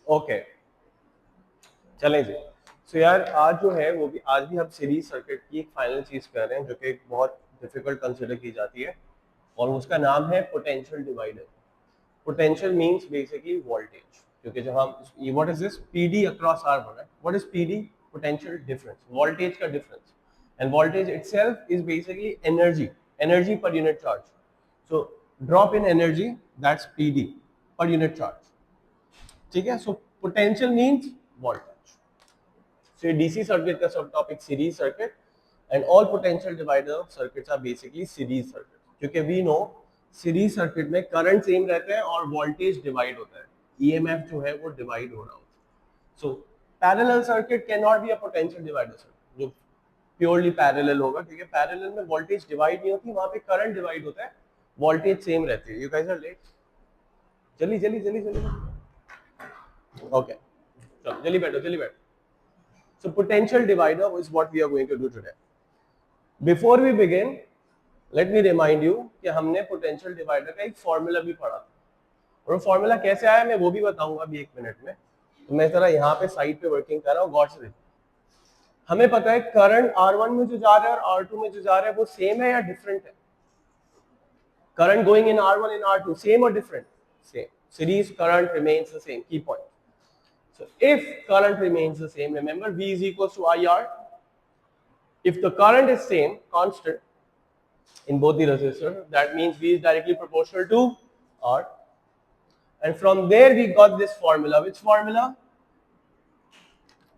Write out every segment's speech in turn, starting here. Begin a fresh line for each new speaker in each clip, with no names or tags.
Okay चलें जी। सो यार आज जो है वो भी आज भी हम सीरीज सर्किट की एक फाइनल चीज कर रहे हैं जो कि एक बहुत डिफिकल्ट कंसिडर की जाती है और उसका नाम है potential divider. Potential means basically voltage, क्योंकि जब हम what is this PD across R one, what is PD? Potential difference, voltage का डिफरेंस। And voltage itself is basically energy, energy per unit charge. So drop in energy, that's PD per unit charge. ठीक है, so potential means voltage. So DC circuit का सब topic series circuit and all potential divider circuits are basically series circuit, क्योंकि we know series circuit में current same रहता है और voltage divide होता है, ईएमएफ जो है वो डिवाइड हो रहा होता है। So parallel circuit can not be a potential divider circuit जो प्योरली पैरेलल होगा, क्योंकि पैरेलल में वोल्टेज डिवाइड नहीं होती, वहां पे करंट डिवाइड होता है, वोल्टेज सेम रहती है। यू गाइस आर लेट, जल्दी जल्दी जल्दी जल्दी। ओके चलो जल्दी बैठो जल्दी बैठो। So potential divider is what we are going to do today. Before we begin, let me remind you कि हमने potential divider का एक formula भी पढ़ा था, और वो formula कैसे आया मैं वो भी बताऊंगा अभी एक मिनट में। तो मैं जरा यहाँ पे साइड पे वर्किंग कर रहा हूँ, गौर से देखो। हमें पता है करंट R1 में जो जा रहा है और R2 में जो जा रहा है वो सेम है या डिफरेंट है? Current going in R1 in R2 same और different? Same. Series current remains the same. Key point. So if current remains the same, remember V is equals to IR. If the current is same, constant in both the resistors, that means V is directly proportional to R. And from there we got this formula. Which formula?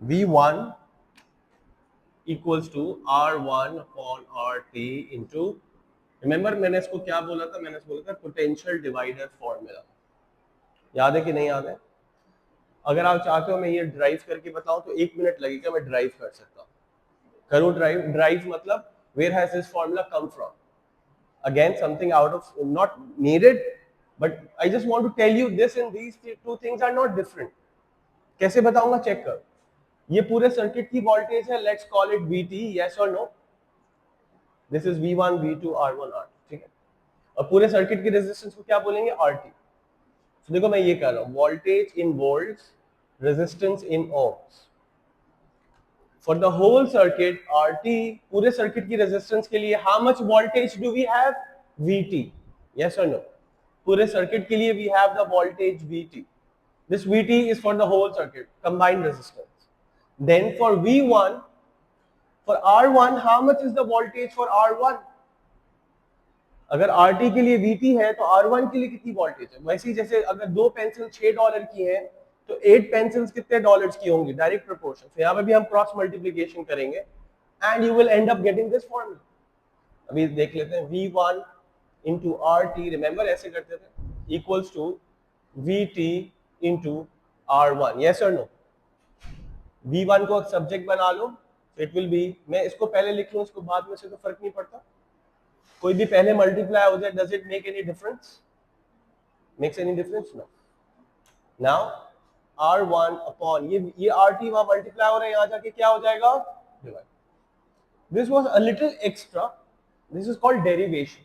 V1 equals to R1 upon RT into, remember मैंने इसको क्या बोला था? मैंने इसको बोला था potential divider formula. याद है कि नहीं याद है? अगर आप चाहते हो मैं ये ड्राइव करके बताऊं तो 1 मिनट लगेगा, मैं ड्राइव कर सकता हूं। करूं ड्राइव? ड्राइव मतलब where has this formula come from? Again, something out of not needed, but I just want to tell you this and these two things are not different. कैसे बताऊंगा? Check कर। ये पूरे सर्किट की voltage है, let's call it VT, yes or no? This is V1 V2 R1 R2, ठीक है। और पूरे सर्किट की रेजिस्टेंस को क्या बोलेंगे? RT। तो देखो मैं ये कह रहा हूं, voltage in volts, resistance in ohms. For the whole circuit, RT, पूरे सर्किट की रेजिस्टेंस के लिए how much voltage do we have? VT. Yes or no? पूरे सर्किट के लिए we have the voltage VT. This VT is for the whole circuit, combined resistance. Then for V1, for R1, how much is the voltage for R1? अगर RT के लिए VT है तो R1 के लिए कितनी वोल्टेज है? वैसे ही जैसे अगर 2 पेंसिल $6 की हैं तो 8 पेंसिल्स कितने डॉलर्स की होंगी? Direct proportion. तो यहाँ पे भी हम क्रॉस मल्टीप्लिकेशन करेंगे and you will and up getting this formula. अभी देख लेते हैं, V1 into RT, रिमेंबर ऐसे करते थे, equals to VT into R1। Yes और नो? V1 को सब्जेक्ट बना लो, इट विल बी, मैं इसको पहले लिख लूं इसको बाद में से तो फर्क नहीं पड़ता, कोई भी पहले मल्टीप्लाई हो जाए, does it make any difference? Makes any difference? No. Now R1 upon ये RT वहां मल्टीप्लाई हो रहा है, यहां जाके क्या हो जाएगा? Divide. This was a little extra, this is called derivation.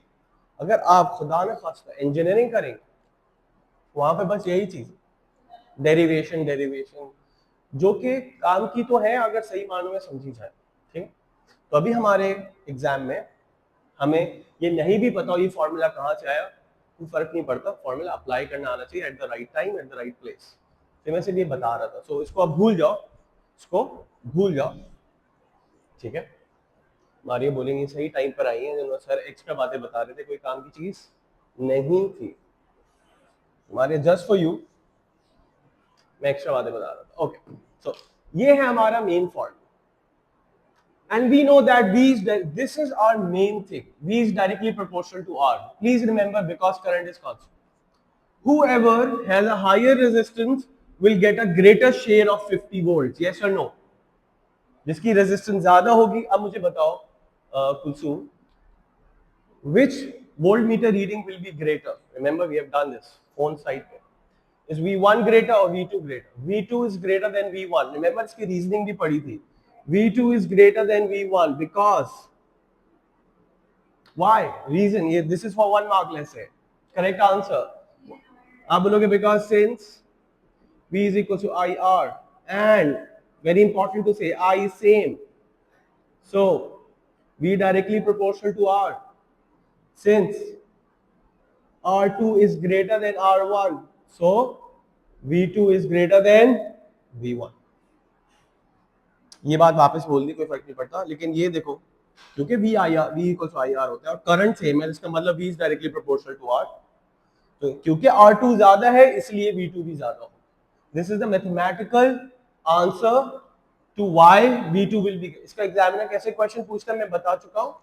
अगर आप खुदा न खास्ता इंजीनियरिंग करेंगे वहां पे बस यही चीज, डेरिवेशन डेरिवेशन, जो कि काम की तो है अगर सही मानों में समझी जाए, ठीक। तो अभी हमारे एग्जाम में हमें ये नहीं भी पता ये फॉर्मूला कहाँ से आया, कोई फर्क नहीं पड़ता, फॉर्मूला अप्लाई करना आना चाहिए at the right time at the right place. तो मैं सिर्फ ये बता रहा था, सो इसको अब भूल जाओ, इसको भूल जाओ, ठीक है। मारिया बोलेंगे सही टाइम पर आई है, जिन्होंने सर एक्स्ट्रा बातें बता रहे थे, कोई काम की चीज नहीं थी। मारिया जस्ट फॉर यू मैं एक्स्ट्रा बातें बता रहा था। ओके, सो ये है हमारा main formula. And we know that this is our main thing. V is directly proportional to R. Please remember, because current is constant. Whoever has a higher resistance will get a greater share of 50 volts. Yes or no? जिसकी resistance ज्यादा होगी, अब मुझे बताओ Kulsum, which voltmeter reading will be greater? Remember we have done this on site पे. Is V1 greater or V2 greater? V2 is greater than V1. Remember इसकी reasoning भी पढ़ी थी. V2 is greater than V1 because why? Reason, this is for 1 mark, let's say. Correct answer. आप बोलोगे because since V is equal to IR, and very important to say I is same. So V directly proportional to R. Since R2 is greater than R1, so V2 is greater than V1. ये बात वापस बोल दी, कोई फर्क नहीं पड़ता, लेकिन ये देखो क्योंकि V इक्वल टू IR होता है और करंट सेम है, इसका मतलब V is directly proportional to R. तो क्योंकि R2 ज्यादा है इसलिए V2 भी ज्यादा हो. This is the mathematical answer to why V2 will be. इसका एग्जामिनर कैसे क्वेश्चन पूछता है मैं बता चुका हूं.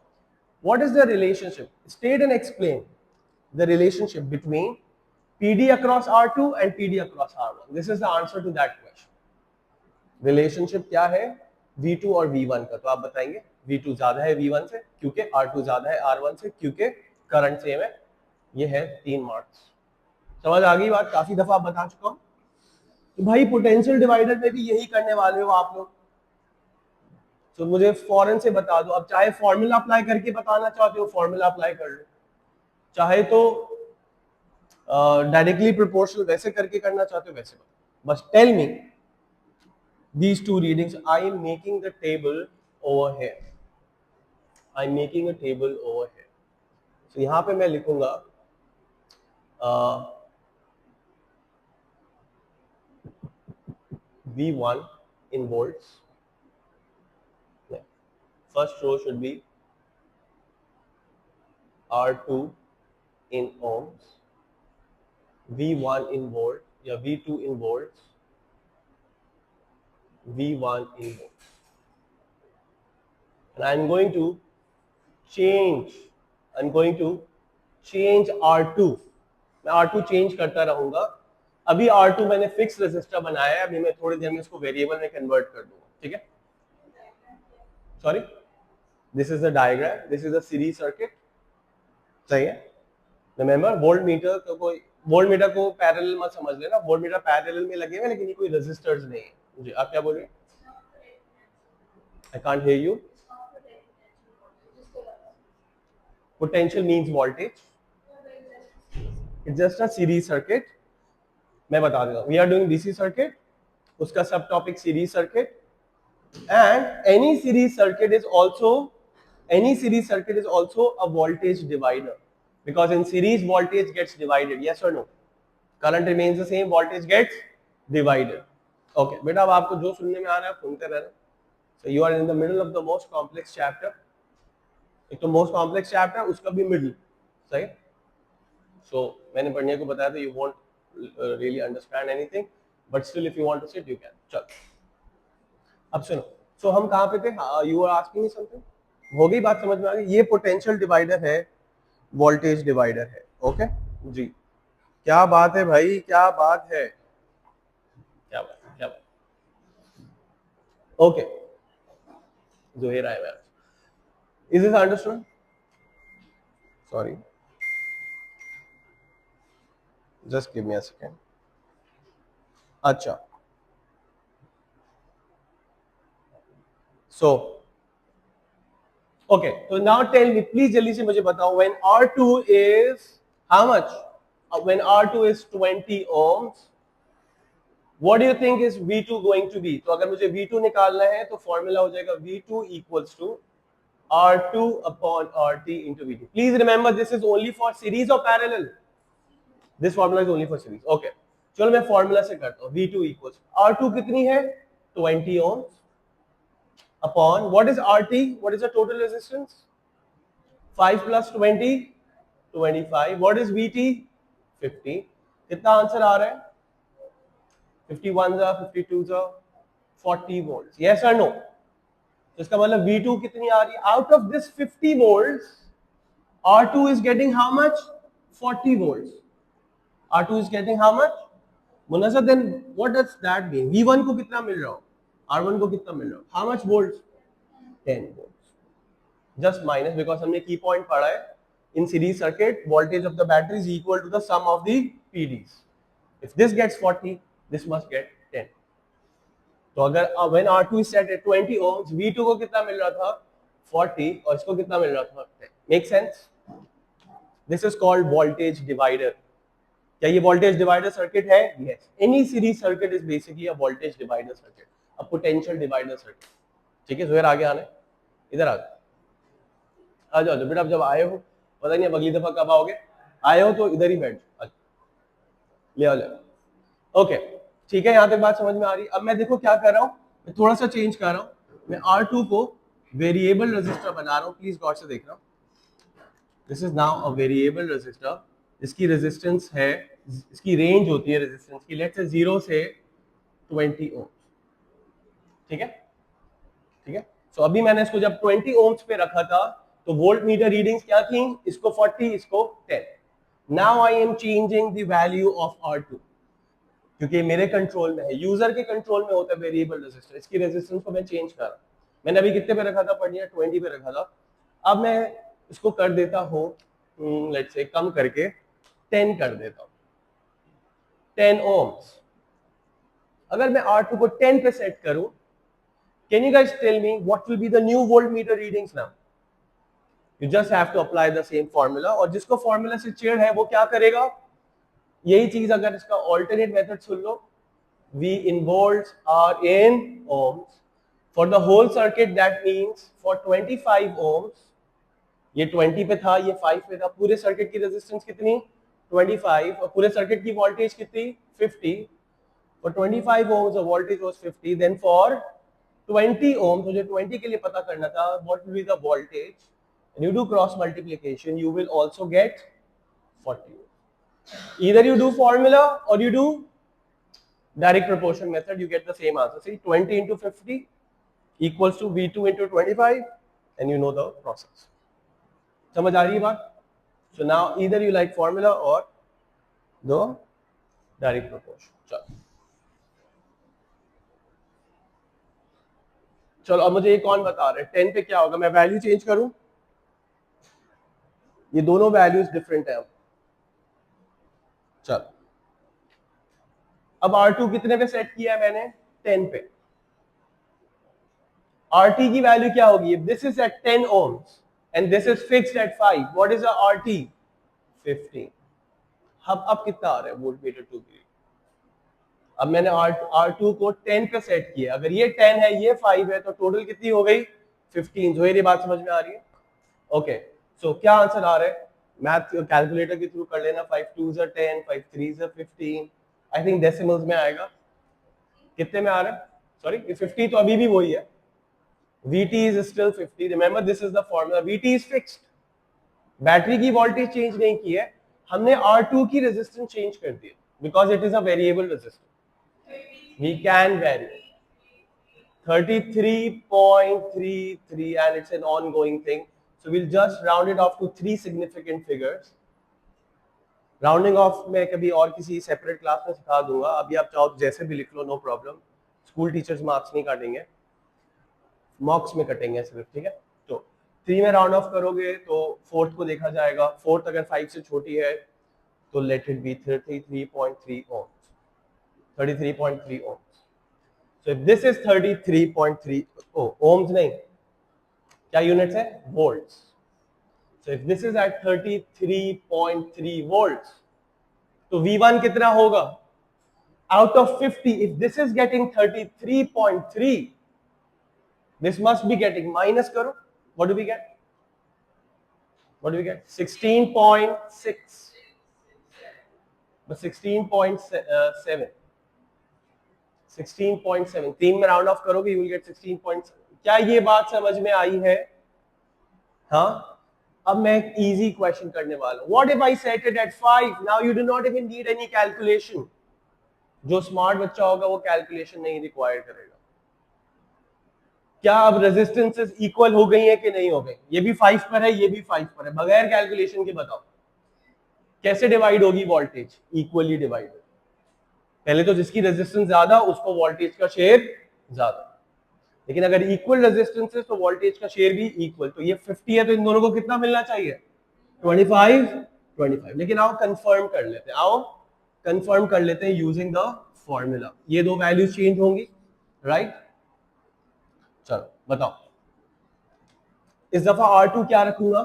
What is the relationship? State and explain the relationship between PD across R2 and PD across R1. This is the answer to that question. Relationship क्या है V2 और V1 का, तो आप बताएंगे V2 ज्यादा है V1 से क्योंकि R2 ज्यादा है R1 से क्योंकि करंट सेम है. ये है 3 मार्क्स. समझ आ गई बात? काफी दफा बता चुका हूं. तो भाई पोटेंशियल डिवाइडर में भी यही करने वाले हो आप लोग. तो मुझे फौरन से बता दो. अब चाहे फॉर्मूला अप्लाई करके बताना चाहते हो फॉर्मूला अप्लाई कर लो, चाहे तो डायरेक्टली प्रोपोर्शनल वैसे करके करना चाहते हो वैसे. बस tell me these two readings. I am making the table over here. I am making a table over here. So यहाँ पे मैं लिखूंगा V1 in volts. First row should be R2 in ohms, V1 in volt या V2 in volts, V1 in volts. And I'm going to change R2. मैं R2 change करता रहूंगा. अभी R2 मैंने फिक्स रेजिस्टर बनाया है, अभी मैं थोड़ी देर में इसको वेरिएबल में कन्वर्ट कर दूंगा. ठीक है. Sorry, this is the diagram, this is the series circuit. सही है. रिमेंबर वोल्ट मीटर को पैरेलल मत समझ लेना. वोल्ट मीटर पैरेलल में लगे हुए लेकिन ये कोई रेजिस्टर्स नहीं है. जी आप क्या बोल रहे हैं? I can't hear you. Potential means voltage. It's just a series circuit. मैं बता देता हूँ. We are doing DC circuit. उसका सब topic series circuit. And any series circuit is also a voltage divider because in series voltage gets divided. Yes or no? Current remains the same. Voltage gets divided. Okay. बेटा अब आपको जो सुनने में आ रहा है सुनते रहना. So you are in the middle of the most complex chapter. एक तो मोस्ट कॉम्प्लेक्स चैप्टर उसका भी मिडिल. सही. सो मैंने पढ़ने को बताया था. You won't really understand anything but still if you want to sit you can. चल अब सुनो. सो हम कहाँ पे थे? You are asking me something. हो गई बात समझ में आ गई. ये पोटेंशियल डिवाइडर है, वोल्टेज डिवाइडर है. ओके जी. क्या बात है भाई, क्या बात है, क्या बात. ओके जोहेर आया. Is this understood? Sorry. Just give me a second. अच्छा. So, okay. So now tell me, please जल्दी से मुझे बताओ. When R2 is how much? When R2 is 20 ohms, what do you think is V2 going to be? तो अगर मुझे V2 निकालना है तो फॉर्मूला हो जाएगा V2 equals to R2 upon RT into V2. Please remember this is only for series or parallel. This formula is only for series. Okay. चलो मैं फॉर्मूला से करता हूँ. V2 equals R2 कितनी है? 20 ohms upon what is RT? What is the total resistance? 5 plus 20, 25. What is VT? 50. कितना answer आ रहा है? 51 जा 52 जा 40 volts. Yes or no? तो इसका मतलब V2 कितनी आ रही है? Out of this 50 volts, R2 is getting how much? 40 volts. R2 is getting how much? Munasar, then what does that mean? V1 को कितना मिल रहा हो? R1 को कितना मिल रहा हो? How much volts? 10 volts. Just minus because हमने key point पढ़ा है. In series circuit, voltage of the battery is equal to the sum of the PDs. If this gets 40, this must get 10. तो अगर when R2 is set at 20 ohms, V2 को कितना मिल रहा था? 40 और इसको कितना मिल रहा था? 10. Make sense? This is called voltage divider. क्या ये वोल्टेज डिवाइडर सर्किट है? Yes, any series circuit is basically a voltage divider circuit, a potential divider circuit. ठीक है, जोहर आगे आने, इधर आ जाओ बेटा। अब जब आए हो, पता नहीं अब अगली दफा कब आओगे, आए हो तो इधर ही बैठ ले आओ ले आओ। ओके ठीक है, यहाँ तक बात समझ में आ रही। अब मैं देखो क्या कर रहा हूँ, मैं थोड़ा सा चेंज कर रहा हूँ, मैं R2 को वेरिएबल रेजिस्टर बना रहा हूँ, प्लीज गौर से देखना। This is now a variable resistor, इसकी रेजिस्टेंस है, इसकी रेंज होती है रेजिस्टेंस की, लेट्स से 0 से 20 ओम। ठीक है ठीक है। सो अभी मैंने इसको जब 20 ओम्स पे रखा था तो वोल्ट मीटर रीडिंग्स क्या थी, इसको 40, इसको 10। Now I am changing the value of R2, क्योंकि मेरे कंट्रोल में है, यूजर के कंट्रोल में होता है वेरिएबल रेजिस्टर, इसकी रेजिस्टेंस को मैं चेंज कर रहा हूं। मैंने अभी कितने पे रखा था पढ़िए, 20 पे रखा था। अब मैं इसको कर देता हूं, लेट्स से कम करके 10 कर देता हूं, 10 ओम्स। अगर मैं R2 को 10 पे सेट करूं, can you guys tell me what will be the new voltmeter readings now? You just have to apply the same formula, और जिसको फॉर्मूला से चिढ़ है वो क्या करेगा, यही चीज अगर इसका alternate method soon low, V in volts are in ohms. For the whole circuit that means for 25 ohms, ये 20 पे था, ये 5 पे था, पूरे सर्किट की रेजिस्टेंस कितनी 25, और पूरे सर्किट की वोल्टेज कितनी 50। For 25 ohms the voltage was 50, then for 20 ohms मुझे 20 के लिए पता करना था what will be the voltage, and you do cross multiplication, you will also get 40। Either you do formula or you do direct proportion method, you get the same answer. See, 20 into 50 equals to V2 into 25, and you know the process. समझ आ रही है बात? So now either you like formula or the direct proportion. चलो अब मुझे ये कौन बता रहे हैं 10 पे क्या होगा, मैं वैल्यू चेंज करूं, ये दोनों वैल्यूज डिफरेंट है। अब चलो, अब R2 कितने पे सेट किया है मैंने, 10 पे। RT की वैल्यू क्या होगी, this is at 10 ohms and this is fixed at 5, what is the RT 15। अब कितना आ रहा है वोल्टमीटर 2 की, अब मैंने R2 को 10 पे सेट किया, अगर ये 10 है ये 5 है तो टोटल कितनी हो गई 15। जो ये बात समझ में आ रही है? ओके सो क्या आंसर आ रहा है, मैथ कैलकुलेटर के थ्रू कर लेना, 5 2 are 10, 5 3 are 15, I think decimals में आएगा, कितने में आ रहा है, सॉरी 50 तो अभी भी वही है, Vt is still 50, remember this is the formula, Vt is fixed, battery की वोल्टेज चेंज नहीं की है हमने, R2 की रेजिस्टेंस चेंज कर दी because it is a variable resistance, we can vary 33.33 and it's an ongoing thing, so we'll just round it off to 3 significant figures। Rounding off में कभी और किसी सेपरेट क्लास में सिखा दूंगा, अभी आप चाहो जैसे भी लिख लो, no problem, school teachers marks नहीं काटेंगे, मॉक्स में कटेंगे सिर्फ। ठीक है, तो 3 में राउंड ऑफ करोगे तो फोर्थ को देखा जाएगा, फोर्थ अगर 5 से छोटी है तो let it be 33.3 ohms, 33.3 ohms। so if this is 33.3 ohms, नहीं क्या यूनिट्स है, volts। so if this is at 33.3 volts तो V1 कितना होगा, out of 50 if this is getting 33.3, this must be getting, minus करो, what do we get, 16.6, but 16.7, 16.7, 3 में round of करोगे you will get 16.7। क्या ये बात समझ में आई है? हाँ, अब मैं एक इजी क्वेश्चन करने वाला हूं, what if I set it at 5, now you do not even need any calculation, जो स्मार्ट बच्चा होगा वो कैलकुलेशन नहीं रिक्वायर करेगा। क्या अब रेजिस्टेंसेस इक्वल हो गई है कि नहीं हो गई, ये भी 5 पर है ये भी 5 पर है, बगैर कैलकुलेशन के बताओ कैसे डिवाइड होगी वोल्टेज, इक्वली डिवाइड। पहले तो जिसकी रेजिस्टेंस ज्यादा उसको वोल्टेज का शेयर ज्यादा, लेकिन अगर इक्वल रेजिस्टेंस है तो वोल्टेज का शेयर भी इक्वल, तो ये 50 है तो इन दोनों को कितना मिलना चाहिए 25 25। लेकिन आओ कंफर्म कर लेते हैं, आओ कंफर्म कर लेते हैं यूजिंग द फॉर्मूला, ये दो वैल्यूज चेंज होंगी, राइट। चलो बताओ इस दफा R2 क्या रखूंगा,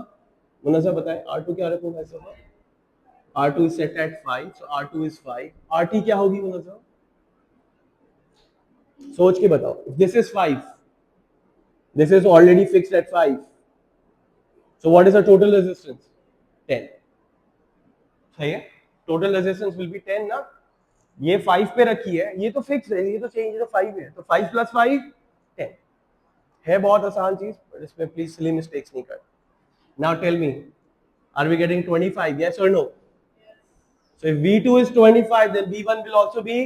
मुनज़्ज़र बताएं R2 क्या रखूंगा इस दफा, R2 is set at 5, so R2 is 5. RT क्या होगी मतलब? सोच के बताओ. If this is 5, this is already fixed at 5. So what is the total resistance? 10. सही है? Total resistance will be 10 ना? ये 5 पे रखी है, ये तो फिक्स है, ये तो चेंज है, तो 5 है, तो 5 plus 5 10 है. बहुत आसान चीज, पर इसमें प्लीज सिली मिस्टेक्स नहीं कर. Now tell me, are we getting 25? Yes or no? So if V2 is 25, then V1 will also be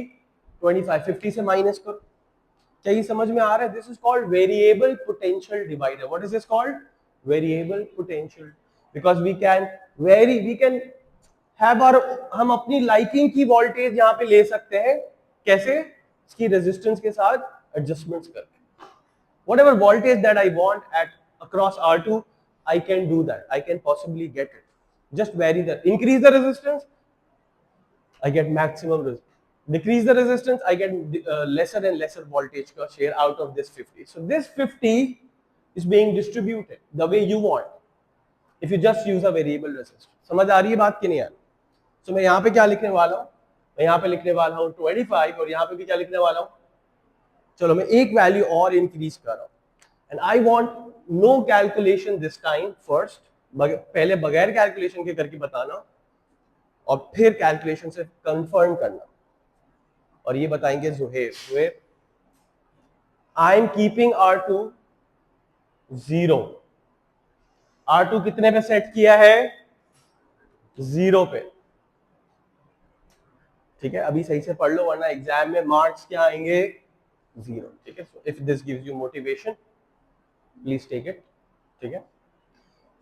25. 50 से माइनस करो. क्या ये समझ में आ रहा है? This is called variable potential divider. What is this called? Variable potential. Because we can vary, we can have our, हम अपनी लाइकिंग की वोल्टेज यहाँ पे ले सकते हैं. कैसे? इसकी रेजिस्टेंस के साथ एडजस्टमेंट्स करके. Whatever voltage that I want at across R2, I can do that. I can possibly get it. Just vary that. Increase the resistance, I get maximum resistance. Decrease the resistance, I get lesser and lesser voltage का share out of this 50. So this 50 is being distributed the way you want. If you just use a variable resistance. समझ आ रही है बात कि नहीं आ रही? So मैं यहाँ पे क्या लिखने वाला हूँ? मैं यहाँ पे लिखने वाला हूँ 25 और यहाँ पे भी क्या लिखने वाला हूँ? चलो मैं एक वैल्यू और इंक्रीज कर रहा हूँ. And I want no calculation this time first. पहले बगैर कैलकुलेशन के करके बताना और फिर कैलकुलेशन से कंफर्म करना. और ये बताएंगे Zuheb, I am keeping R2 0. R2 कितने पे सेट किया है? 0 पे. ठीक है, अभी सही से पढ़ लो वरना एग्जाम में मार्क्स क्या आएंगे? 0. ठीक है, if this gives you motivation please take it. ठीक है,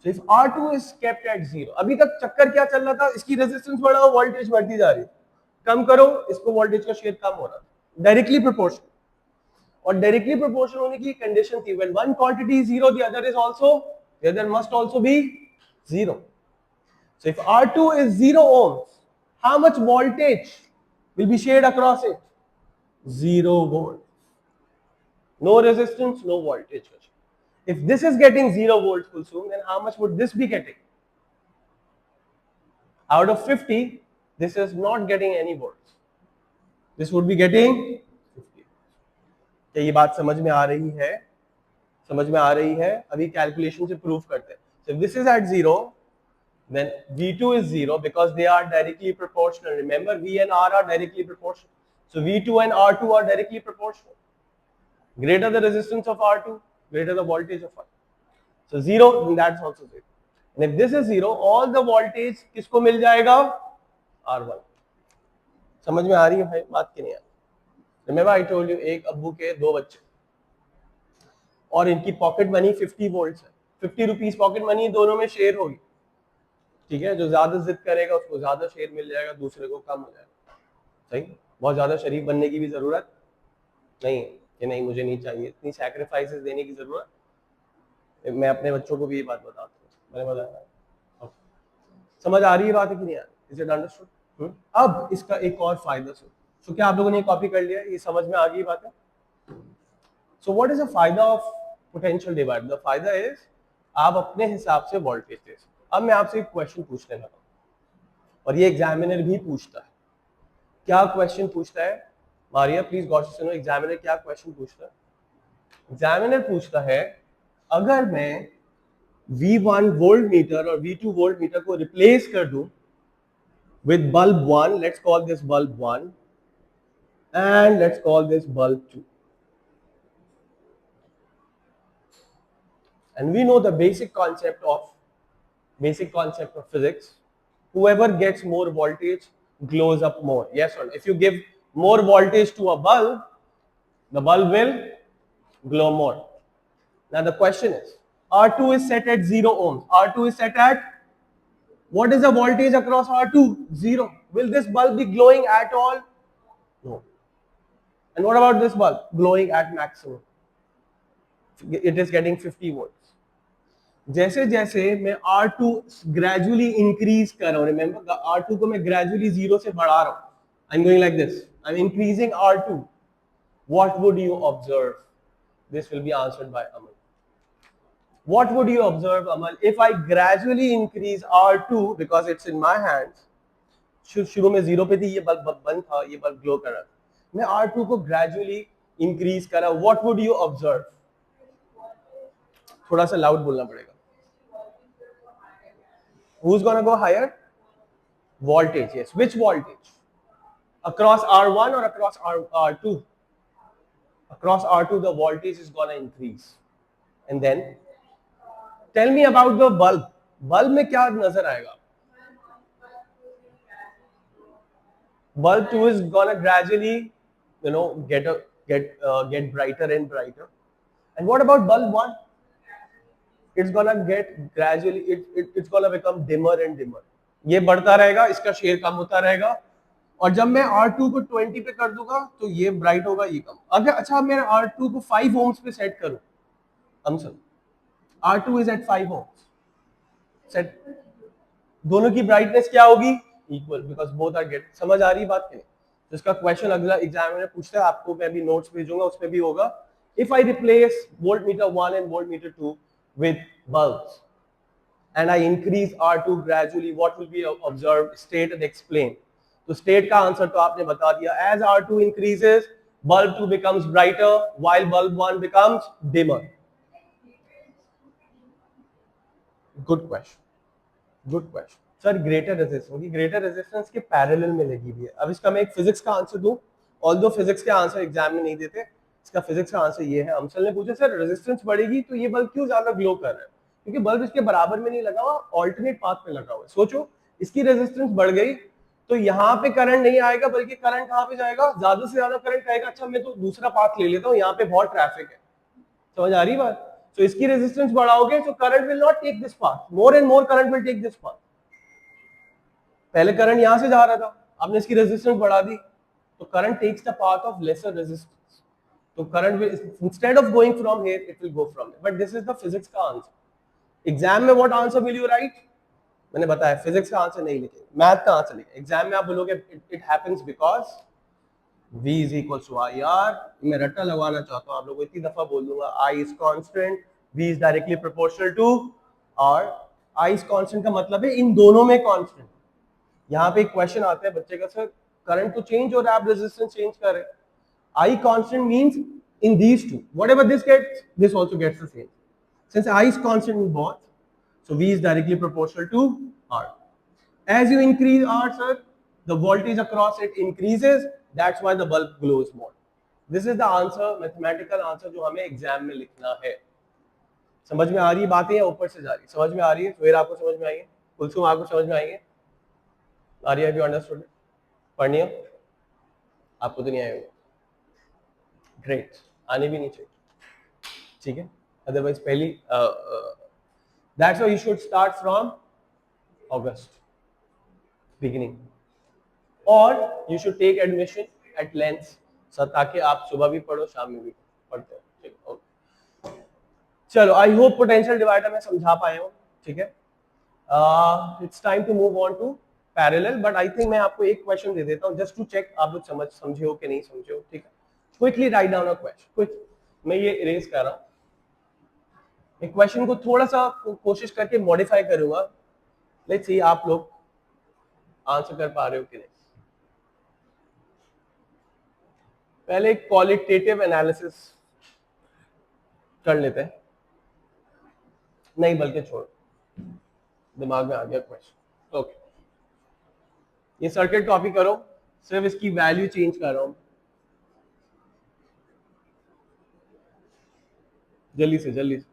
so if R2 is kept at 0, अभी तक चक्कर क्या चल रहा था? इसकी रेजिस्टेंस बढ़ाओ, वोल्टेज बढ़ती जा रही है. कम करो इसको, वोल्टेज का शेयर कम हो रहा है. Directly proportional. और डायरेक्टली प्रोपोर्शनल होने की कंडीशन थी when one quantity is 0, the other is also, the other must also be 0. So if R2 is 0 ohms, how much voltage will be shared across it? 0 volt. No resistance, no voltage. If this is getting 0 volts, Kulsum, then how much would this be getting? Out of 50, this is not getting any volts. This would be getting 50. क्या ये बात समझ में आ रही है? समझ में आ रही है? अभी कैलकुलेशन से प्रूव करते हैं. So if this is at 0, then V2 is 0 because they are directly proportional. Remember, V and R are directly proportional. So V2 and R2 are directly proportional. Greater the resistance of R2, greater the voltage of R2. So 0, then that's also 0. And if this is 0, all the voltage किसको मिल जाएगा? R1. समझ में आ रही है भाई बात कि नहीं आ रही? Remember I told you, एक अब्बू के 2 बच्चे और इनकी पॉकेट मनी 50 वोल्ट्स है. 50 रुपीज पॉकेट मनी दोनों में शेयर होगी. ठीक है, जो ज्यादा जिद करेगा उसको ज्यादा शेयर मिल जाएगा, दूसरे को कम हो जाएगा. सही, बहुत ज्यादा शरीफ बनने की भी जरूरत नहीं है कि नहीं मुझे नहीं चाहिए, इतनी सैक्रिफाइसेस देने की जरूरत. मैं अपने बच्चों को भी ये बात बताता हूँ. मैंने बताया. समझ आ रही है बात है कि नहीं आ रही? Is it understood? अब इसका एक और फायदा सुन. तो क्या आप लोगों ने कॉपी कर लिया? ये समझ में आ गई बात है? सो व्हाट इज द फायदा ऑफ पोटेंशियल डिवाइडर? द फायदा इज आप अपने हिसाब से वोल्टेज दे सकते. अब मैं आपसे एक क्वेश्चन पूछने लगा और ये एग्जामिनर भी पूछता है. क्या क्वेश्चन पूछता है? मारिया प्लीज गौर से सुनो. एग्जामिनर क्या क्वेश्चन पूछता है? एग्जामिनर पूछता है, अगर मैं V1 वोल्ट मीटर और V2 वोल्ट मीटर को रिप्लेस कर दूं with bulb 1, let's call this bulb 1 and let's call this bulb 2. And we know the basic concept of physics. Whoever gets more voltage glows up more. Yes or no? If you give more voltage to a bulb, the bulb will glow more. Now the question is, R2 is set at 0 ohms. R2 is set at, what is the voltage across R2? 0. Will this bulb be glowing at all? No. And what about this bulb? Glowing at maximum. It is getting 50 volts. जैसे जैसे मैं R2 gradually increase कर रहा हूं, remember R2 को मैं gradually 0 से बढ़ा रहा हूं. I am going like this, I am increasing R2. What would you observe? This will be answered bye Amal. What would you observe, Amal, if I gradually increase R2 because it's in my hands? शुरू में 0 पे थी, ये bulb बंद था, ये bulb glow कर रहा था, मैं R2 को ग्रेजुअली इंक्रीज करा, व्हाट वुड यू ऑब्जर्व? थोड़ा सा लाउड बोलना पड़ेगा. Who's gonna go higher? Voltage, yes. Which voltage? Across R1 or across R2? Across R2 the voltage is gonna increase. And then tell me about the bulb. Bulb में क्या नजर आएगा? Bulb 2 is gonna gradually, get brighter and brighter. And what about bulb 1? It's gonna get gradually, it's gonna become dimmer and dimmer. ये बढ़ता रहेगा, इसका share कम होता रहेगा. और जब मैं R2 को 20 पे कर दूंगा तो ये ब्राइट होगा, ये कम. अगर अच्छा मैं R2 को 5 ohms पे सेट करूं, हम सब R2 is at 5 ohms. Set, दोनों की ब्राइटनेस क्या होगी? Equal, because both are get. समझ आ रही बात नहीं? जिसका क्वेश्चन अगला एग्जाम में पूछता है, आपको मैं भी नोट्स भेजूंगा, उसमें भी होगा. If I replace volt meter 1 and volt meter 2 with bulbs and I increase R2 gradually, what will be observed? State and explain. तो state का आंसर तो आपने बता दिया. As R2 increases, bulb 2 becomes brighter while bulb 1 becomes dimmer. Good question. Good question. Sir greater resistance होगी, greater resistance के parallel में लगी हुई है. अब इसका मैं एक फिजिक्स का आंसर दूं, ऑल्दो फिजिक्स के आंसर एग्जाम में नहीं देते. इसका फिजिक्स का आंसर ये है. अमसल ने पूछा सर रेजिस्टेंस बढ़ेगी तो ये बल्ब क्यों ज्यादा ग्लो कर रहा है? क्योंकि बल्ब इसके बराबर में नहीं लगा हुआ, ऑल्टरनेट पाथ में लगा हुआ है. सोचो इसकी रेजिस्टेंस बढ़ गई तो यहाँ पे करंट नहीं आएगा, बल्कि करंट कहाँ पे जाएगा? ज्यादा से ज्यादा करंट आएगा. अच्छा मैं तो दूसरा पाथ ले लेता हूँ, यहाँ पे बहुत ट्रैफिक है. समझ आ रही बात? तो इसकी रेजिस्टेंस बढ़ाओगे तो current will not take this path, more and more current will take this path. पहले करंट यहां से जा रहा था, आपने इसकी रेजिस्टेंस बढ़ा दी तो current takes the path of lesser resistance. तो current will instead of going from here it will go from here. But this is the physics का आंसर. एग्जाम में what answer will you write? मैंने बताया physics का answer नहीं लिखेंगे, math का answer लिखेंगे. एग्जाम में आप बोलोगे it happens because V is equals to I R. मैं रट्टा लगवाना चाहता हूँ, आप लोगों को इतनी दफा बोल दूंगा. I is constant, V is directly proportional to R. I is constant का मतलब है इन दोनों में constant. यहाँ पे एक क्वेश्चन आता है बच्चे का, सर करंट तो चेंज हो रहा है, आप रेजिस्टेंस चेंज कर रहे हैं. I constant means in these two, whatever this gets, this also gets the same. Since I is constant in both, so V is directly proportional to R. As you increase R, sir, the voltage across it increases. That's why the bulb glows more. This is the answer, mathematical answer जो हमें exam में लिखना है. समझ में आ रही है बातें या ऊपर से जा रही है? समझ में आ रही है? फिर आपको समझ में आएंगे, कुलसुम आपको समझ में आएंगे. आ रही है? You understood? पढ़नी है आपको तो नहीं आएगा. ग्रेट, आने भी नहीं चाहिए, ठीक है. अदरवाइज पहली that's why you should start from August beginning, और you should take admission at length, sir, ताकि आप सुबह भी पढ़ो शाम में भी पढ़ते हो. ठीक है, ओके. चलो, आई होप पोटेंशियल डिवाइडर मैं समझा पाया हूँ. ठीक है, it's time to move on to parallel. But I think मैं आपको एक क्वेश्चन दे देता हूँ जस्ट टू चेक आप लोग समझे हो कि नहीं समझे हो. ठीक है, quickly write down a question. Quick, मैं ये इरेज कर रहा हूँ. एक क्वेश्चन को थोड़ा सा कोशिश करके मॉडिफाई करूंगा. लेट्स सी आप लोग आंसर कर पा रहे हो कि नहीं. पहले क्वालिटेटिव एनालिसिस कर लेते हैं. नहीं बल्कि छोड़, दिमाग में आ गया क्वेश्चन. ओके, ये सर्किट कॉपी करो, सिर्फ इसकी वैल्यू चेंज कर रहा हूं जल्दी से जल्दी से.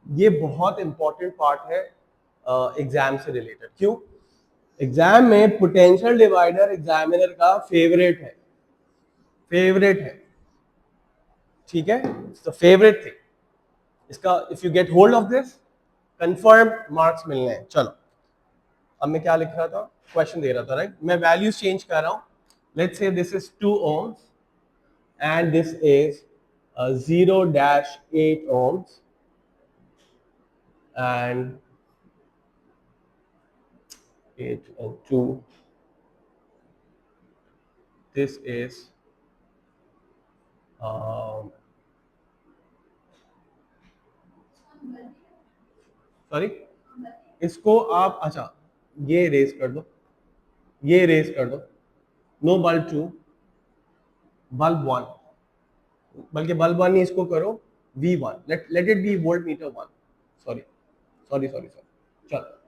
ये बहुत इंपॉर्टेंट पार्ट है एग्जाम से रिलेटेड. क्यों? एग्जाम में पोटेंशियल डिवाइडर एग्जामिनर का फेवरेट है, फेवरेट है. ठीक है, इट्स द फेवरेट थिंग. इसका if you get hold of this, confirm marks मिलने हैं. चलो, अब मैं क्या लिख रहा था, क्वेश्चन दे रहा था, राइट. मैं वैल्यूज चेंज कर रहा हूं. Let's say this is 2 ohms and this is 0-8 ohms and 8 and 2. This is sorry, इसको आप अच्छा ये रेस कर दो, ये रेस कर दो, नो बल्ब 2, बल्ब 1, बल्कि बल्ब 1 नहीं, इसको करो V1, let it be volt meter 1, sorry sorry sorry sorry, चलो।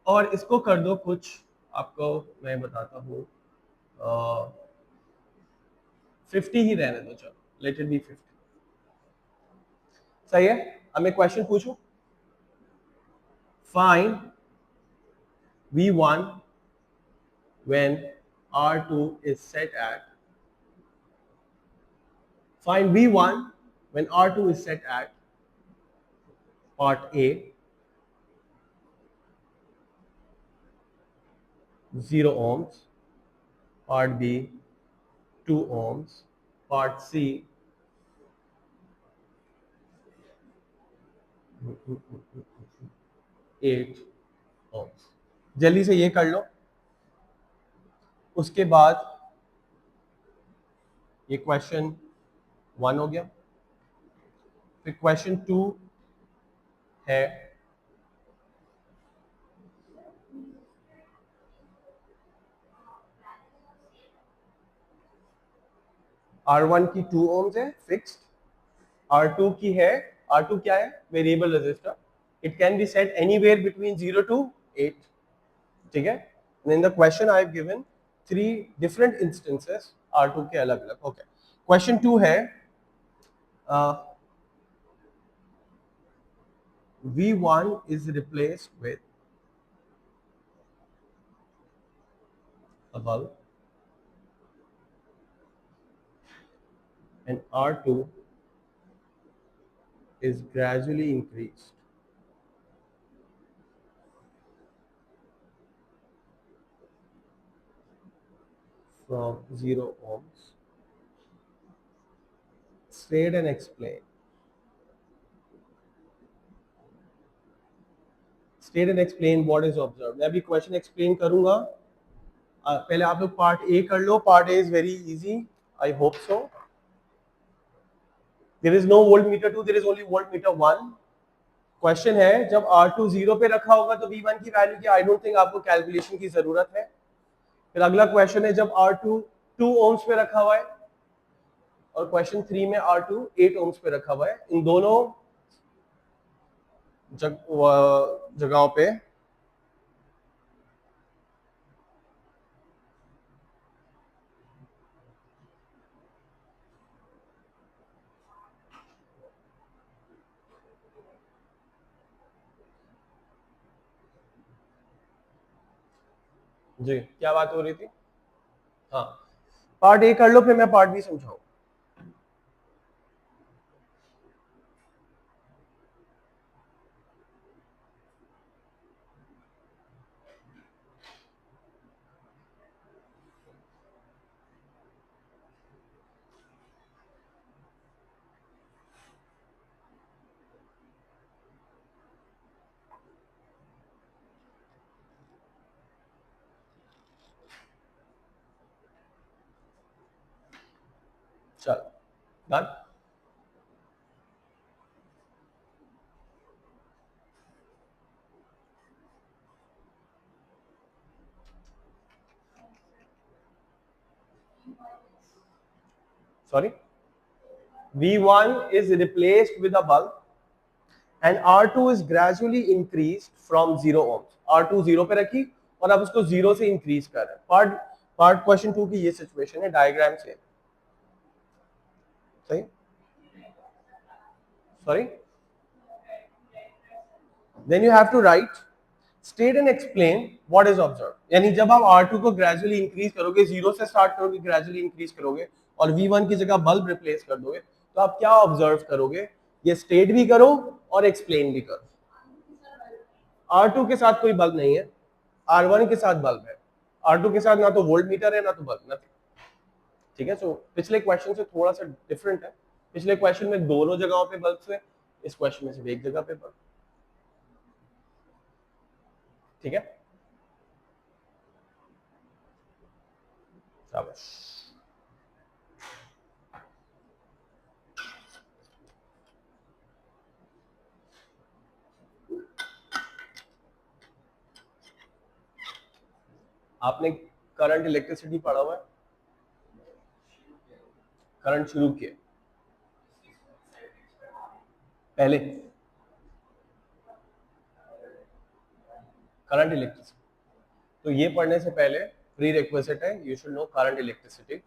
और इसको कर दो कुछ, आपको मैं बताता हूँ, 50 ही रहने दो, चलो लेट इट बी 50। सही है। अब मैं क्वेश्चन पूछूं, find V1 when R2 is set at, find V1 when R2 is set at part A 0 ohms, part B 2 ohms, part C 8 ohms। जल्दी से ये कर लो। उसके बाद ये क्वेश्चन 1 हो गया। फिर क्वेश्चन 2 है R1 की 2 ohms है फिक्स्ड, R2 की है, R2 क्या है, variable resistor, it can be set anywhere between 0 to 8, ठीक है। In the question I have given 3 different instances R2 के अलग अलग। ओके, क्वेश्चन 2 है V1 is replaced with a bulb and R2 is gradually increased from 0 ohms. State and explain. State and explain what is observed. मैं अभी question explain करूंगा, पहले आप लोग पार्ट ए कर लो। Part A is very easy, I hope so. There is no voltmeter 2, there is only voltmeter 1। Question है जब R2 0 पे रखा होगा तो V1 की वैल्यू क्या, आई डोंट थिंक आपको कैलकुलेशन की जरूरत है। फिर अगला क्वेश्चन है जब R2 2 ohms पे रखा हुआ है, और क्वेश्चन 3 में R2 8 ohms पे रखा हुआ है। इन दोनों जगहों पे जी क्या बात हो रही थी? हाँ, पार्ट ए कर लो, फिर मैं पार्ट बी समझाऊं। चलो done. Sorry, V1 is replaced with a bulb and R2 is gradually increased from 0 ohms. R2 0 पे रखी और अब उसको 0 से इंक्रीज कर रहे हैं। पार्ट पार्ट क्वेश्चन 2 की ये सिचुएशन है डायग्राम से, सही। Sorry, then you have to write state and explain what is observe. यानी जब आप R2 को ग्रेजुअली इंक्रीज करोगे, 0 से स्टार्ट करोगे, ग्रेजुअली इंक्रीज करोगे और V1 की जगह बल्ब रिप्लेस कर दोगे, तो आप क्या ऑब्जर्व करोगे, ये स्टेट भी करो और एक्सप्लेन भी करो। R2 के साथ कोई बल्ब नहीं है, R1 के साथ बल्ब है। R2 के साथ ना तो वोल्ट मीटर है ना तो बल्ब, नथिंग, ठीक है। सो पिछले क्वेश्चन से थोड़ा सा डिफरेंट है। पिछले क्वेश्चन में दोनों जगहों पे बल्ब थे, इस क्वेश्चन में सिर्फ एक जगह पे बल्ब, ठीक है। शाबाश। आपने करंट इलेक्ट्रिसिटी पढ़ा हुआ है, करंट शुरू किया पहले, करंट इलेक्ट्रिसिटी, तो ये पढ़ने से पहले प्री रिक्विजिट है, you should know current electricity.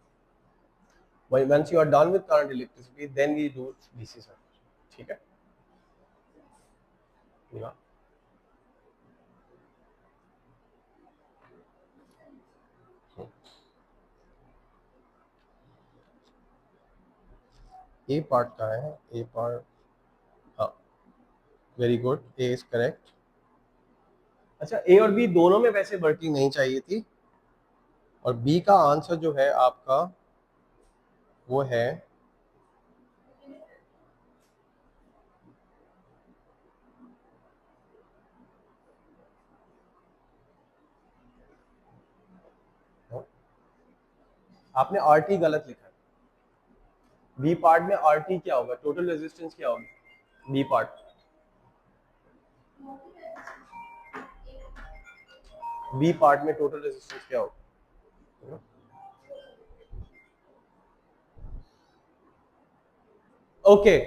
Once you are done with current electricity, then we do DC circuit. ठीक है? Yeah. ए पार्ट का है, ए पार्ट, हाँ, very good, A is correct. अच्छा, ए और बी दोनों में वैसे वर्किंग नहीं चाहिए थी, और बी का आंसर जो है आपका वो है आपने आर टी गलत लिखा है. बी पार्ट में आर टी क्या होगा, टोटल रेजिस्टेंस क्या होगी बी पार्ट, बी पार्ट में टोटल रेजिस्टेंस क्या होगा. Okay,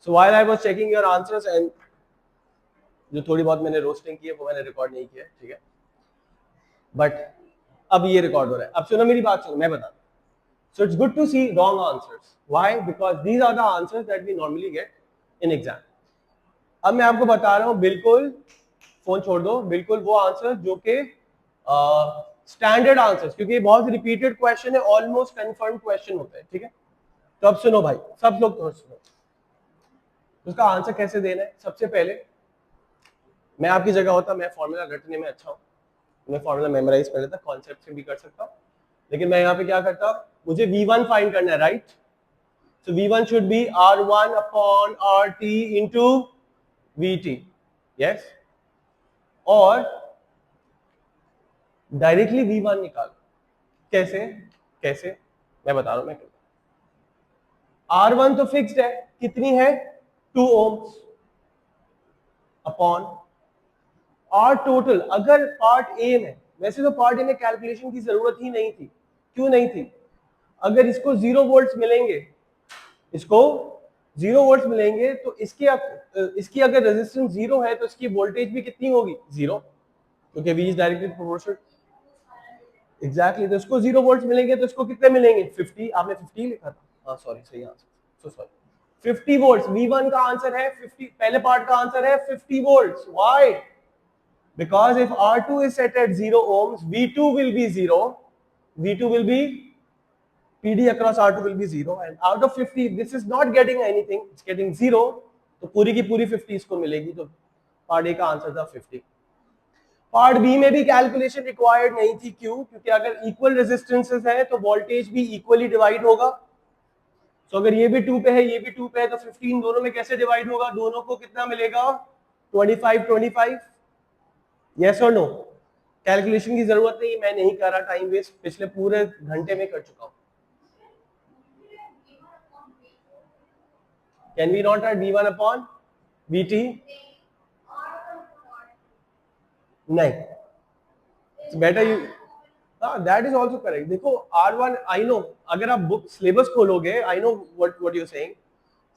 so while I was checking your answers and जो थोड़ी बहुत मैंने रोस्टिंग की है वो मैंने रिकॉर्ड नहीं किया, ठीक है, बट अब ये रिकॉर्ड हो रहा है. अब सुनो मेरी बात, सुनो मैं बता. So it's good to see wrong answers. Why? Because these are the answers that we normally get in exam. अब मैं आपको बता रहा हूँ, बिल्कुल फोन छोड़ दो, बिल्कुल वो आंसर जो कि स्टैंडर्ड आंसर्स, क्योंकि बहुत रिपीटेड क्वेश्चन है, ऑलमोस्ट कंफर्म क्वेश्चन होते हैं, ठीक है. तो अब सुनो भाई, सब लोग सुनो, उसका आंसर कैसे देना है. सबसे पहले मैं आपकी जगह होता, मैं फॉर्मूला रटने में अच्छा हूँ, मैं फॉर्मूला मेमोराइज कर लेता, कॉन्सेप्ट से भी कर सकता हूँ, लेकिन मैं यहाँ पे क्या करता हूँ, मुझे V1 फाइंड करना है, right. So V1 should be R1 upon RT into VT. Yes? और डायरेक्टली V1 निकालो. कैसे? कैसे? मैं बता रहा हूं. मैं R1 तो फिक्स्ड है, कितनी है 2 ohms अपॉन R टोटल. अगर पार्ट ए में, वैसे तो पार्ट ए में कैलकुलेशन की जरूरत ही नहीं थी. क्यों नहीं थी? अगर इसको 0 वोल्ट्स मिलेंगे, इसको 0 वोल्ट्स मिलेंगे, तो इसकी अगर रेजिस्टेंस 0 है तो इसकी वोल्टेज भी कितनी होगी 0, क्योंकि V is directly proportional. Exactly, तो इसको 0 वोल्ट्स मिलेंगे तो इसको कितने मिलेंगे 50. आपने 50 लिखा था, हाँ सॉरी, सही answer, so sorry. 50 volts V1 का आंसर है 50, पहले पार्ट का आंसर है 50 volts. Why? Because if R2 is set at 0 ohms, V2 will be 0, V2 will be PD across R2 will be 0, and out of 50 this is not getting anything, it's getting 0, तो पूरी की पूरी 50 इसको मिलेगी. तो part A का answer था 50. Part B में भी कैलकुलेशन रिक्वायर्ड नहीं थी. क्यों? क्योंकि अगर इक्वल रेजिस्टेंसेस है तो वोल्टेज भी इक्वली डिवाइड होगा. तो अगर ये भी 2 पे है, ये भी 2 पे है, तो 15 दोनों में कैसे डिवाइड होगा, दोनों को कितना मिलेगा 25 25. यस और नो? कैलकुलेशन की जरूरत नहीं, मैं नहीं कर रहा टाइम वेस्ट, पिछले पूरे घंटे में कर चुका हूं. Can we not write V1 upon VT? नहीं. It's better you. That is also correct. देखो R1, I know, अगर आप बुक सिलेबस खोलोगे, I know what you're saying.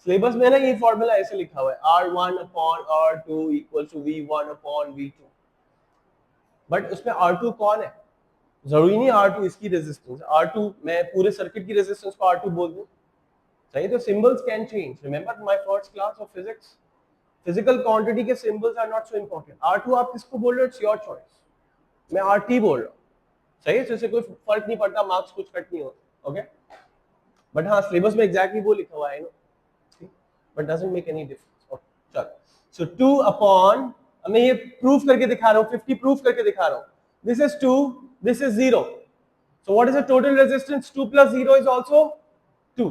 Syllabus में ना ये फॉर्मूला ऐसे लिखा हुआ है, R1 upon R2 equals to V1 upon V2. But उसमें R2 कौन है? जरूरी नहीं R2 इसकी रेजिस्टेंस. R2 मैं पूरे सर्किट की रेजिस्टेंस को R2 बोल दूं, सही. तो symbols can change. Remember my first class of physics, physical quantity के symbols are not so important. R2 आप किसको बोल रहे हो, इट्स योर चॉइस. मैं RT बोल रहा हूँ, सही है. इससे कोई फर्क नहीं पड़ता, मार्क्स कुछ कट नहीं होता. ओके, बट हाँ सिलेबस में एग्जैक्टली वो लिखा हुआ है, no, but doesn't make any difference. चलो, सो 2 अपॉन, मैं ये प्रूफ करके दिखा रहा हूँ, 50 प्रूफ करके दिखा रहा हूँ. This is 2, this is 0. So what is the total resistance? 2 plus 0 is also 2.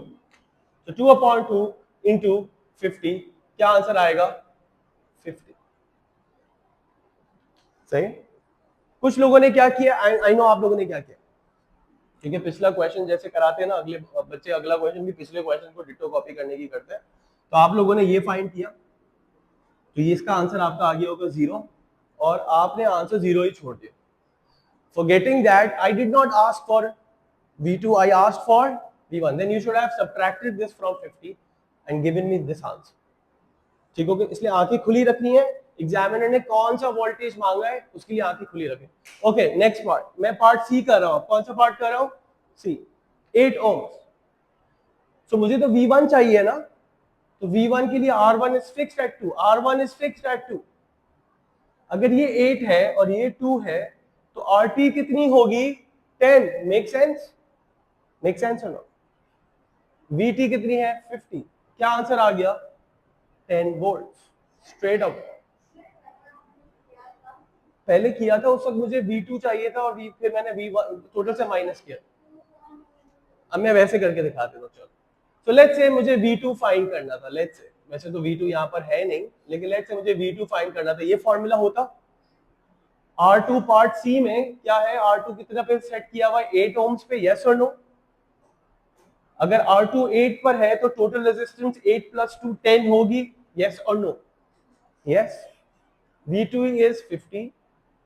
So 2 upon 2 into 50, क्या आंसर आएगा 50. सही. कुछ लोगों ने क्या किया, आई नो आप लोगों ने क्या किया, क्योंकि पिछला क्वेश्चन जैसे कराते हैं ना, अगले बच्चे अगला क्वेश्चन भी पिछले क्वेश्चन को डिटो कॉपी करने की करते हैं. तो आप लोगों ने ये फाइंड किया, तो ये इसका आंसर आपका आ गया होगा 0, और आपने आंसर 0 ही छोड़ दिया. Forgetting that I did not ask for V2, I asked for V1. Then you should have subtracted this from 50 and given me this answer. ठीक हो गया? इसलिए आंखें खुली रखनी है. एग्जामिनर ने कौन सा वोल्टेज मांगा है उसके लिए आंखें खुली रखें. Okay, next part. मैं पार्ट सी कर रहा हूं. कौन सा पार्ट कर रहा हूं? सी. 8 ohms. सो मुझे तो V1 चाहिए ना, तो V1 के लिए R1 is fixed at 2. R1 is fixed at 2. अगर ये 8 है और ये 2 है तो RT कितनी होगी? 10. Make sense? मेक सेंस और नो? VT कितनी है? 50. क्या आंसर आ गया? 10 वोल्ट स्ट्रेट अप. पहले किया था उस वक्त मुझे V2 चाहिए था और फिर मैंने V1 टोटल से माइनस किया. अब मैं वैसे करके दिखा देता हूं. चलो, तो लेट्स से मुझे V2 फाइंड करना था. लेट्स से, वैसे तो V2 यहाँ पर है नहीं, लेकिन लेट्स से मुझे V2 फाइंड करना था. ये फॉर्मूला होता R2 पार्ट सी में क्या है? R2 कितना पे सेट किया हुआ है? 8 ohms पे. यस और नो? अगर R2 8 पर है तो टोटल रेजिस्टेंस 8 + 2 10 होगी. यस और no? Yes. V2 is 50.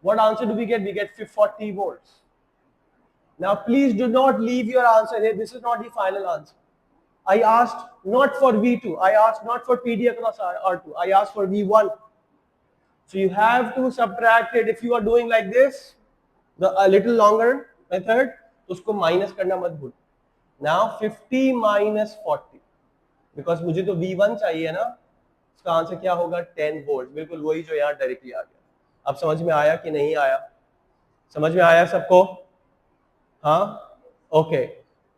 What answer do we get? We get 40 volts. Now please do not leave your answer here. This is not the final answer. I asked not for V2. I asked not for PD across R2. I asked for V1. So you have to subtract it. If you are doing like this, a little longer method, उसको minus करना मत भूल. Now 50 minus 40. Because मुझे तो V1 चाहिए ना, इसका answer क्या होगा? 10 वोल्ट. बिल्कुल वही जो यहाँ डायरेक्टली आ गया. अब समझ में आया कि नहीं आया? समझ में आया सबको? हाँ, ओके.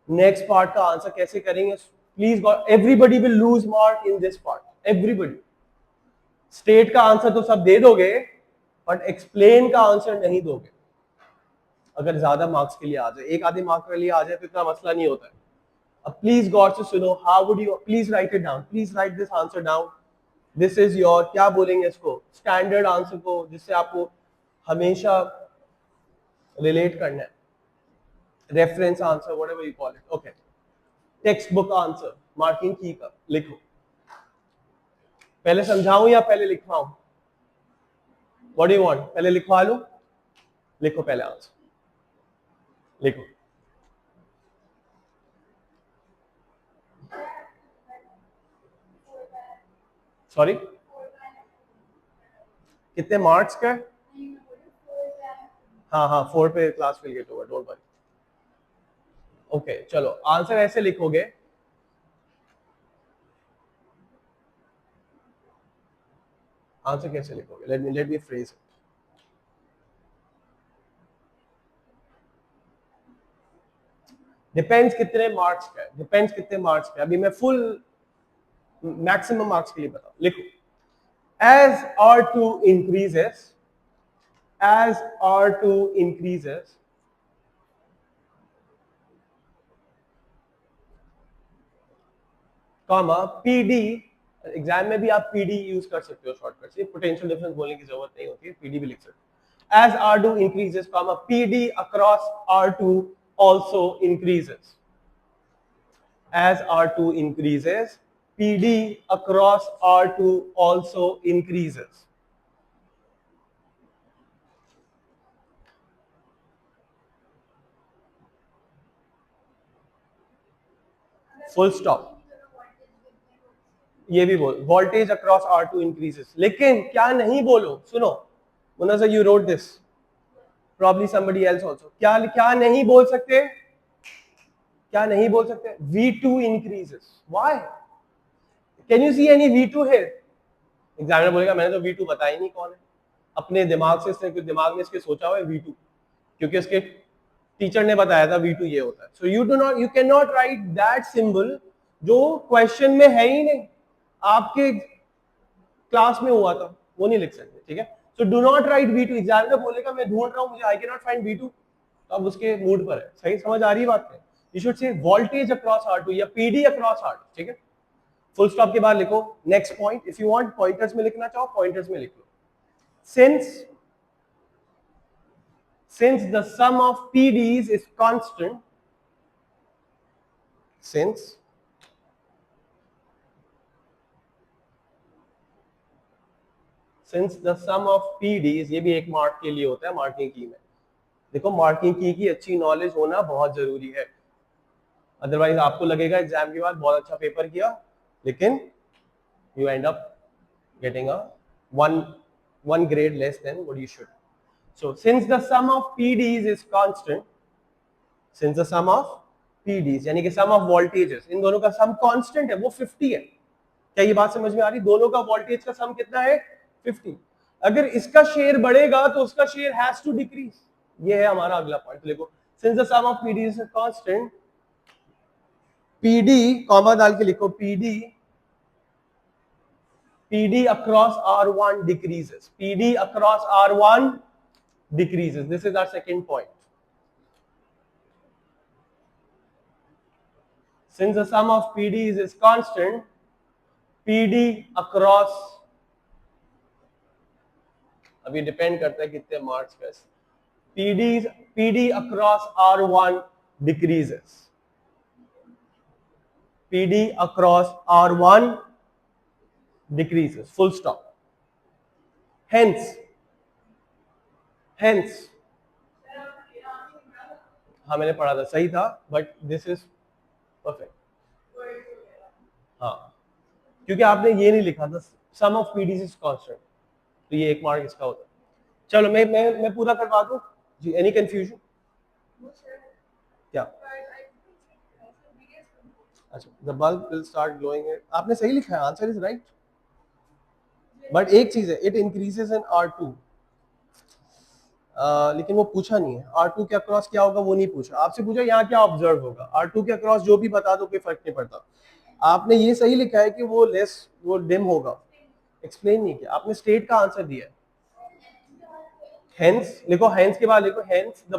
नेक्स्ट पार्ट का आंसर कैसे करेंगे? Please God, everybody will lose mark in this part. Everybody. State का आंसर तो सब दे दोगे, बट एक्सप्लेन का आंसर नहीं दोगे. अगर ज्यादा मार्क्स के लिए आ जाए, एक आधे मार्क के लिए आ जाए तो इतना मसला नहीं होता है. अब प्लीज गॉड से सुनो. How would you, please right it down. Please right this answer down. This is your, क्या बोलेंगे इसको, स्टैंडर्ड आंसर को, जिससे आपको हमेशा रिलेट करना है. Reference answer, whatever you call it. Okay, textbook answer, marking की का लिखो. पहले समझाऊं या पहले लिखवाऊं? What do you want? पहले लिखवा लो. लिखो पहले आंसर. लिखो. सॉरी, कितने मार्क्स का? हाँ हाँ, 4 पे class will get over, don't worry. Okay, चलो आंसर ऐसे लिखोगे. आंसर कैसे लिखोगे? Let me phrase it. Depends कितने मार्क्स का है. डिपेंड्स कितने मार्क्स का. अभी मैं फुल मैक्सिमम मार्क्स के लिए बताऊं. लिखो. As R2 increases, as R2 increases, comma PD. Exam में भी आप PD यूज कर सकते हो शॉर्टकट से. पोटेंशियल डिफरेंस बोलने की जरूरत नहीं होती है, PD भी लिख सकते हो. As R2 increases, comma PD across R2 also increases. As R2 increases, PD across R2 also increases. Full stop. ये भी बोल, वोल्टेज अक्रॉस R2 इंक्रीजेस. लेकिन क्या नहीं बोलो, सुनो Munazir, you wrote this, probably somebody else also. क्या क्या नहीं बोल सकते? क्या नहीं बोल सकते? V2 increases. Why? Can you see any V2 here? Examiner बोलेगा मैंने तो V2 बताया ही नहीं कौन है. अपने दिमाग से, इसने कुछ दिमाग में इसके सोचा हुआ है V2, क्योंकि इसके टीचर ने बताया था V2 ये होता है. So you do not, you can not right that symbol जो क्वेश्चन में है ही नहीं, आपके क्लास में हुआ था, वो नहीं लिख सकते. ठीक है? So do not right V2. Examiner बोलेगा मैं ढूंढ रहा हूं, मुझे I can not find V2, तो अब उसके मूड पर है. सही समझ आ रही है बात? You should say voltage across R2 या PD अक्रॉस R2. ठीक है? फुल स्टॉप के बाद लिखो next point. If you want pointers में लिखना चाहो पॉइंटर्स में लिख लो. since the sum of PDs is constant, since the sum of PDs, ये भी एक मार्क के लिए होता है मार्किंग की में. देखो मार्किंग की अच्छी नॉलेज होना बहुत जरूरी है, अदरवाइज आपको लगेगा एग्जाम के बाद बहुत अच्छा पेपर किया, लेकिन you end up getting a one grade less than what you should. So since the sum of PDs is constant, since the sum of PDs यानी कि sum of voltages, इन दोनों का sum constant है, वो 50 है। क्या ये बात समझ में आ रही? दोनों का वोल्टेज का सम कितना है? 50। अगर इसका शेयर बढ़ेगा तो उसका शेयर हैज टू डिक्रीज। ये है हमारा अगला पॉइंट। देखो since the sum of PD is constant, PD comma डाल के लिखो, PD across R1 decreases. PD across R1 decreases. This is our second point. Since the sum of PDs is constant, PD across, अभी depend करता है कितने marks का, PD across R1 decreases. PD across R1 decreases. Full stop. Hence, हाँ मैंने पढ़ा था, सही था, बट दिस इज परफेक्ट। हाँ क्योंकि आपने ये नहीं लिखा था सम ऑफ पीडीज इज कांस्टेंट, तो ये 1 मार्क इसका होता है। चलो मैं पूरा करवा दूं जी। Any confusion? क्या? अच्छा, the bulb will start glowing. आपने सही लिखा है, आंसर इज राइट, बट एक चीज है, इट इंक्रीजेस इन R2, लेकिन वो पूछा नहीं है R2 के अक्रॉस क्या होगा, वो नहीं पूछा। आपसे पूछा यहाँ क्या ऑब्जर्व होगा, R2 के अक्रॉस जो भी बता दो, कोई फर्क नहीं पड़ता। आपने ये सही लिखा है कि वो लेस, वो डिम होगा, एक्सप्लेन नहीं किया आपने, स्टेट का आंसर दिया है। हेंस लिखो, हेंस के बाद लिखो, hence the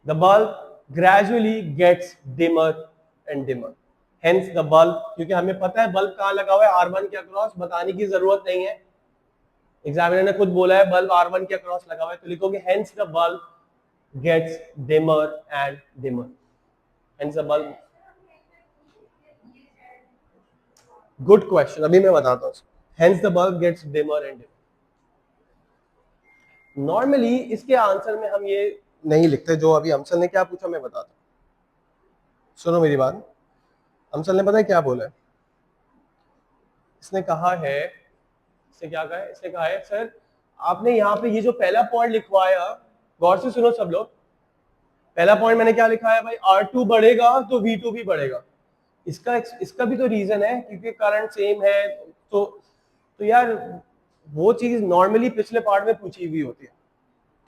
bulb gradually gets dimmer and dimmer. Hence the bulb, क्योंकि हमें पता है बल्ब कहाँ लगा हुआ है, R1 के अक्रॉस, बताने की जरूरत नहीं है, एग्जामिनर ने खुद बोला है बल्ब R1 के अक्रॉस लगा हुआ है, तो लिखोगे hence the bulb gets dimmer and dimmer. Hence the bulb, good question, अभी मैं बताता हूँ। Hence the bulb gets dimmer and dimmer. Normally इसके आंसर में हम ये नहीं लिखते, जो अभी अमसल ने क्या पूछा मैं बताता हूँ, सुनो मेरी बात। अमसल ने पता है क्या बोला है? इसने कहा है, इसने क्या कहा है? इसने कहा है सर आपने यहाँ पे ये जो पहला पॉइंट लिखवाया, गौर से सुनो सब लोग, पहला पॉइंट मैंने क्या लिखा है भाई, R2 बढ़ेगा तो V2 भी बढ़ेगा। इसका भी तो रीजन है, क्योंकि करंट सेम है, तो यार वो चीज नॉर्मली पिछले पार्ट में पूछी हुई होती है,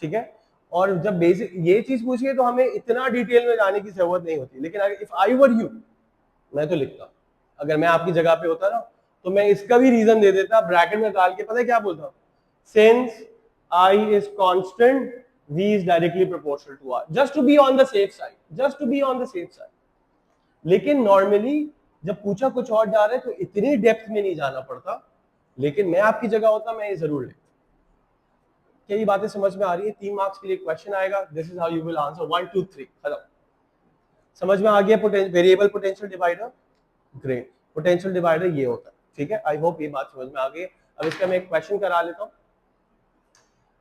ठीक है। और जब बेसिक ये चीज पूछिए तो हमें इतना डिटेल में जाने की जरूरत नहीं होती, लेकिन अगर इफ आई वर यू, मैं तो लिखता, अगर मैं आपकी जगह पे होता ना, तो मैं इसका भी रीजन दे देता, ब्रैकेट में डाल के, पता है क्या बोलता, since I is constant, V is directly proportional to R, just to be on the safe side, just to be on the safe side। लेकिन नॉर्मली जब पूछा कुछ और जा रहा है तो इतनी डेप्थ में नहीं जाना पड़ता, लेकिन मैं आपकी जगह होता मैं ये जरूर लिखता। क्या ये बातें समझ में आ रही है? 3 मार्क्स के लिए क्वेश्चन आएगा, this is how you will answer 1 2 3, खत्म। समझ में आ गया variable potential divider? Great, potential divider ये होता है, ठीक है। आई होप ये बात समझ में आ गई। अब इसका मैं एक क्वेश्चन करा लेता हूँ,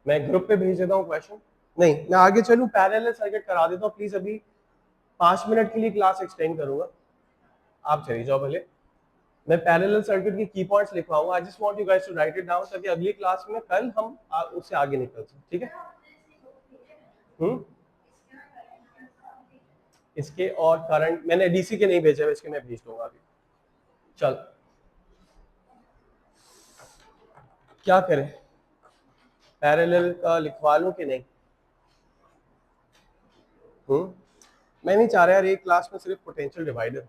मैं ग्रुप पे भेज देता हूँ क्वेश्चन, नहीं मैं आगे चलूँ, पैरेलल सर्किट करा देता हूँ प्लीज, अभी 5 मिनट के लिए क्लास एक्सटेंड करूंगा, आप चलिए जाओ भले। मैं पैरेलल सर्किट के की पॉइंट्स लिखवाऊंगा, I just want you guys to write it down, ताकि अगली क्लास में कल हम उससे आगे निकल सकें, ठीक है। इसके और करंट मैंने डीसी के नहीं भेजा, इसके मैं भेज दूंगा अभी। चल क्या करें, पैरेलल का लिखवा लूं कि नहीं? मैं नहीं चाह रहा यार एक क्लास में सिर्फ potential divider,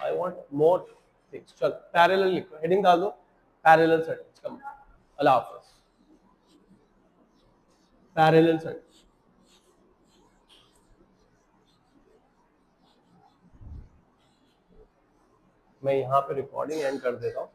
I want more things. चल पैरेलल लिखो, हेडिंग डाल दो पैरेलल सर्किट्स, कम अल्लाह हाफिज़। पैरेलल सर्किट, मैं यहाँ पे रिकॉर्डिंग एंड कर देता हूँ।